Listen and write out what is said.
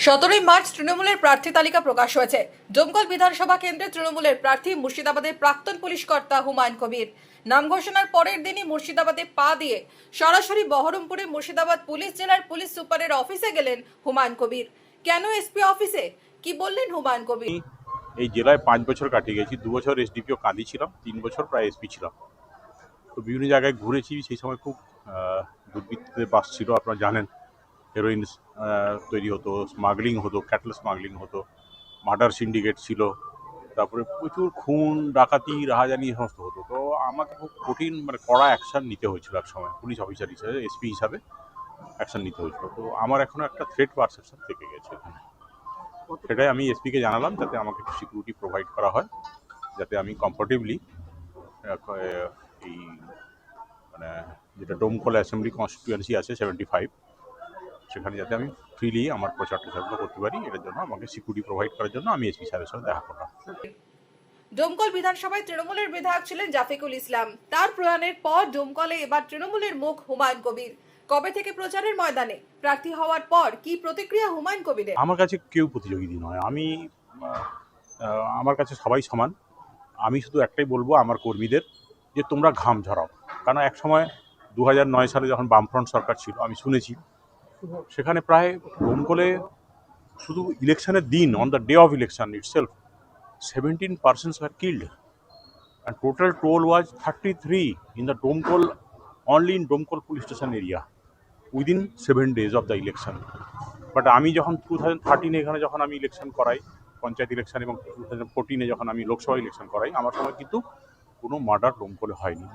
17ই March তৃণমূলের প্রার্থী তালিকা প্রকাশ হয়েছে। ডোমকল বিধানসভা কেন্দ্রে তৃণমূলের প্রার্থী মুর্শিদাবাদের প্রাক্তন পুলিশ কর্তা হুমায়ুন কবির। নাম ঘোষণার পরের দিনই মুর্শিদাবাদে পা দিয়ে সরাসরি বহরমপুরে মুর্শিদাবাদ পুলিশ জেলার পুলিশ সুপারের অফিসে গেলেন হুমায়ুন কবির। কেন এসপি অফিসে, কি বললেন হুমায়ুন কবির? এই জেলায় 5 বছর কাটিয়ে গেছি। 2 বছর এসডিপিও কাঁদি ছিলাম, 3 বছর প্রায় এসপি ছিলাম। তো বিভিন্ন জায়গায় ঘুরেছি। সেই সময় খুব দুর্বৃত্তদের বাস ছিল, আপনারা জানেন। হেরোইন তৈরি হতো, স্মাগলিং হতো, ক্যাটল স্মাগলিং হতো, মার্ডার সিন্ডিকেট ছিল, তারপরে প্রচুর খুন ডাকাতি রাহাজানি সমস্ত হতো। তো আমাকে খুব কঠিন কড়া অ্যাকশান নিতে হয়েছিল এক সময়, পুলিশ অফিসার হিসাবে, এসপি হিসাবে অ্যাকশান নিতে হয়েছিল। তো আমার এখনও একটা থ্রেট পারসেপশন থেকে গেছে এখানে। সেটাই আমি এসপিকে জানালাম, যাতে আমাকে একটু সিকিউরিটি প্রোভাইড করা হয়, যাতে আমি কমফোর্টেবলি এই যেটা ডোমকল অ্যাসেম্বলি কনস্টিটুয়েন্সি আছে 75, সেখানে যাতে আমি ফ্রিলি আমার প্রচার টচারগুলো করতে পারি। এটার জন্য আমাকে সিকিউরিটি প্রোভাইড করার জন্য আমি এসপি সাহেবের সাথে দেখা করলাম। ডোমকল বিধানসভায় তৃণমূলের বিধায়ক ছিলেন জাফিকুল ইসলাম। তার প্রয়াণের পর ডোমকলে এবার তৃণমূলের মুখ হুমায়ুন কবির। কবে থেকে প্রচারের ময়দানে? প্রার্থী হওয়ার পর কি প্রতিক্রিয়া হুমায়ুন কবিরের? আমার কাছে কেউ প্রতিযোগী নয়। আমার কাছে সবাই সমান। আমি শুধু একটাই বলবো আমার কর্মীদের, যে তোমরা ঘাম ঝরাও। কারণ এক সময় 2009 সালে যখন বামফ্রন্ট সরকার ছিল, আমি শুনেছি সেখানে প্রায় ডোমকলে শুধু ইলেকশনের দিন, on the day of election itself 17 persons were killed, and total toll was 33 in the Domkol, only in Domkol police station area, within 7 days of the election. But আমি যখন 2013 এখানে যখন আমি ইলেকশন করাই, পঞ্চায়েত ইলেকশন, এবং 2014 যখন আমি লোকসভা ইলেকশন করাই, আমার সময় কিন্তু কোনো মার্ডার ডোমকলে হয়নি।